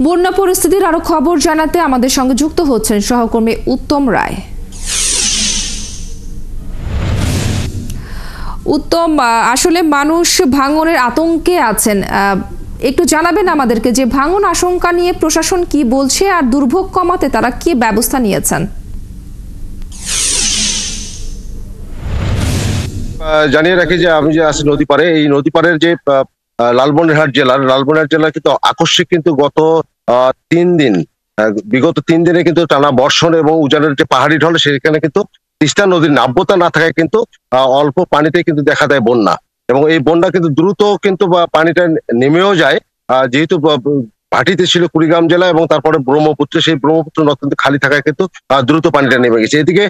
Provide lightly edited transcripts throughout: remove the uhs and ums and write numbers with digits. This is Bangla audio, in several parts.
বন্যা পরিস্থিতির আরো খবর জানাতে আমাদের সঙ্গে যুক্ত হচ্ছেন সহকর্মী উত্তম রায়। উত্তম, আসলে মানুষ ভাঙনের আতঙ্কে আছেন, একটু জানাবেন আমাদেরকে যে ভাঙন আশঙ্কা নিয়ে প্রশাসন কি বলছে আর দুর্ভোগ কমাতে তারা কি ব্যবস্থা নিয়েছেন? জানিয়ে রাখি যে আমি যে আছি নদী পারে, এই নদী পারের যে লালমনিরহাট জেলা কিন্তু আকস্মিক কিন্তু গত 3 দিন বিগত 3 দিনে কিন্তু টানা বর্ষণ এবং উজানের যে পাহাড়ি ঢল, সেখানে কিন্তু তিস্তা নদীর নাব্যতা না থাকায় কিন্তু অল্প পানিতে কিন্তু দেখা দেয় বন্যা। এবং এই বন্যা কিন্তু দ্রুত কিন্তু পানিটা নেমেও যায়, যেহেতু ভাটিতে ছিল কুড়িগ্রাম জেলা এবং তারপরে ব্রহ্মপুত্র, সেই ব্রহ্মপুত্র নদ কিন্তু খালি থাকায় কিন্তু দ্রুত পানিটা নেমে গেছে। এদিকে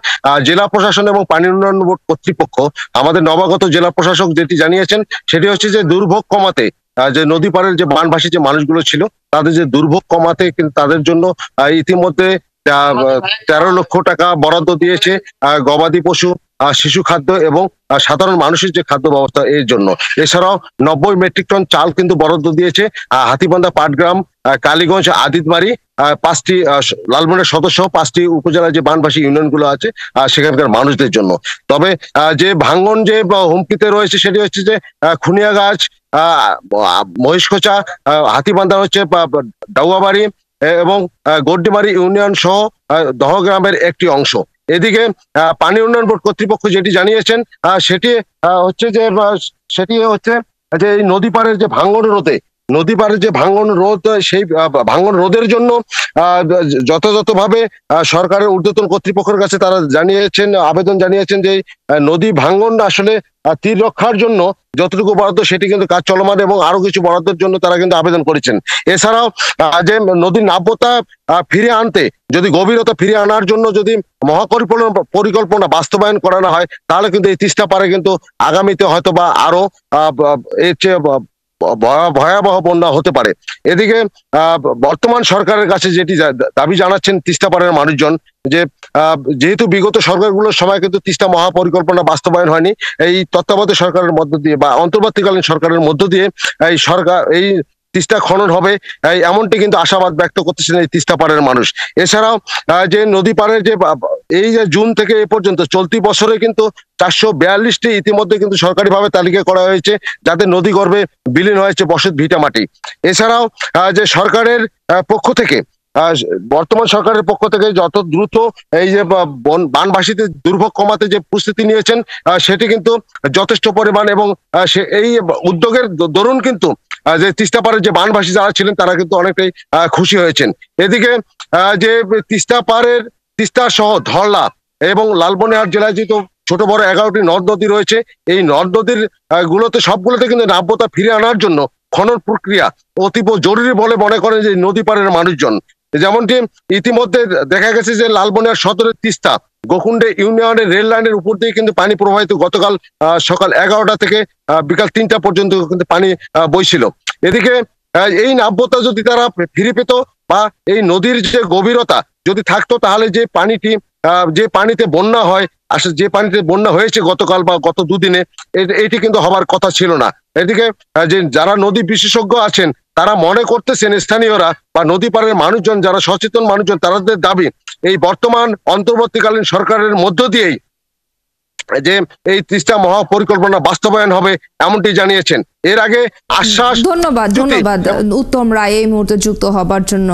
জেলা প্রশাসন এবং পানি উন্নয়ন বোর্ড কর্তৃপক্ষ, আমাদের নবাগত জেলা প্রশাসক যেটি জানিয়েছেন সেটি হচ্ছে যে দুর্ভোগ কমাতে, যে নদী পাড়ের যে বানভাসী যে মানুষগুলো ছিল তাদের যে দুর্ভোগ কমাতে কিন্তু তাদের জন্য ইতিমধ্যে 13 লক্ষ টাকা বরাদ্দ দিয়েছে গবাদি পশু, শিশু খাদ্য এবং সাধারণ মানুষের যে খাদ্য ব্যবস্থা এর জন্য। এছাড়াও 90 মেট্রিক টন চাল কিন্তু বরাদ্দ দিয়েছে হাতিবান্ধা, পাটগ্রাম, কালীগঞ্জ, আদিতবাড়ি, 5টি লালমনিরহাট সদস্য 5টি উপজেলার যে বানভাসী ইউনিয়নগুলো আছে সেখানকার মানুষদের জন্য। তবে যে ভাঙ্গন যে হুমকিতে রয়েছে সেটি হচ্ছে যে খুনিয়াগাছ, মহিষখোচা, হাতিবান্ধা হচ্ছে ডাউয়াবাড়ি এবং গড্ডিমারি ইউনিয়ন সহ দহগ্রামের একটি অংশ। এদিকে পানি উন্নয়ন বোর্ড কর্তৃপক্ষ যেটি জানিয়েছেন সেটি হচ্ছে যে এই নদী পাড়ের যে ভাঙ্গন রোধ, সেই ভাঙ্গন রোধের জন্য যথাযথভাবে সরকারের ঊর্ধ্বতন কর্তৃপক্ষের কাছে তারা আবেদন জানিয়েছেন যে নদী ভাঙ্গন আসলে তীর রক্ষার জন্য যতটুকু বরাদ্দ সেটি কিন্তু কাজ চলমান এবং আরো কিছু বরাদ্দের জন্য তারা কিন্তু আবেদন করেছেন। এছাড়াও যে নদীর নাব্যতা ফিরে আনতে, যদি গভীরতা ফিরে আনার জন্য যদি পরিকল্পনা বাস্তবায়ন করানো হয় তাহলে কিন্তু এই তিস্তা পারে কিন্তু আগামীতে হয়তো বা আরো এর চেয়ে ভয়াবহ বন্যা হতে পারে। এদিকে বর্তমান সরকারের কাছে যেটি দাবি জানাচ্ছেন তিস্তা পাড়ের মানুষজন, যে যেহেতু বিগত সরকারগুলোর সময় কিন্তু তিস্তা মহাপরিকল্পনা বাস্তবায়ন হয়নি, এই তত্ত্বাবধায়ক সরকারের মধ্য দিয়ে বা অন্তর্বর্তীকালীন সরকারের মধ্য দিয়ে এই তিস্তা খনন হবে, এমনটি কিন্তু আশাবাদ ব্যক্ত করতেছেন এই তিস্তা পাড়ের মানুষ। এছাড়াও যে নদী পাড়ের যে এই যে জুন থেকে এ পর্যন্ত চলতি বছরে কিন্তু 442টি ইতিমধ্যে কিন্তু সরকারিভাবে তালিকা করা হয়েছে যাদের নদী গর্ভে বিলীন হয়েছে বসত ভিটা মাটি। এছাড়াও যে সরকারের পক্ষ থেকে, বর্তমান সরকারের পক্ষ থেকে যত দ্রুত এই যে বানভাসীদের দুর্ভোগ কমাতে যে প্রস্তুতি নিয়েছেন সেটি কিন্তু যথেষ্ট পরিমাণ, এবং এই উদ্যোগের দরুন কিন্তু যে তিস্তা পাড়ের যে বানভাসী যারা ছিলেন তারা কিন্তু অনেকটাই খুশি হয়েছেন। এদিকে যে তিস্তা সহ ধরলা এবং লালমনিরহাট জেলায় যেহেতু ছোট বড় 11টি নদ নদী রয়েছে, এই নদ নদীর সবগুলোতে কিন্তু নাব্যতা ফিরে আনার জন্য খনন প্রক্রিয়া অতীব জরুরি বলে মনে করেন যে নদী পাড়ের মানুষজন। যেমনটি ইতিমধ্যে দেখা গেছে যে লালমনিরহাট সদরের তিস্তা গোকুণ্ডে ইউনিয়নের রেল লাইনের উপর দিয়ে কিন্তু পানি প্রবাহিত, গতকাল সকাল 11টা থেকে বিকাল 3টা পর্যন্ত কিন্তু পানি বইছিল। এদিকে এই নাব্যতা যদি তারা ফিরে পেত বা এই নদীর যে গভীরতা যদি থাকতো তাহলে যে পানিতে বন্যা হয়, আসলে যে পানিতে বন্যা হয়েছে গতকাল বা গত দুদিনে, এটি কিন্তু হবার কথা ছিল না। এদিকে যে যারা নদী বিশেষজ্ঞ আছেন তারা মনে করতেছেন, স্থানীয়রা বা নদী পাড়ের মানুষজন, যারা সচেতন মানুষজন, তাদের দাবি এই বর্তমান অন্তর্বর্তীকালীন সরকারের মধ্য দিয়েই যে এই তিস্তা মহাপরিকল্পনা বাস্তবায়ন হবে এমনটি জানিয়েছেন। এর আগে আশ্বাস। ধন্যবাদ উত্তম রায় এই মুহূর্তে যুক্ত হবার জন্য।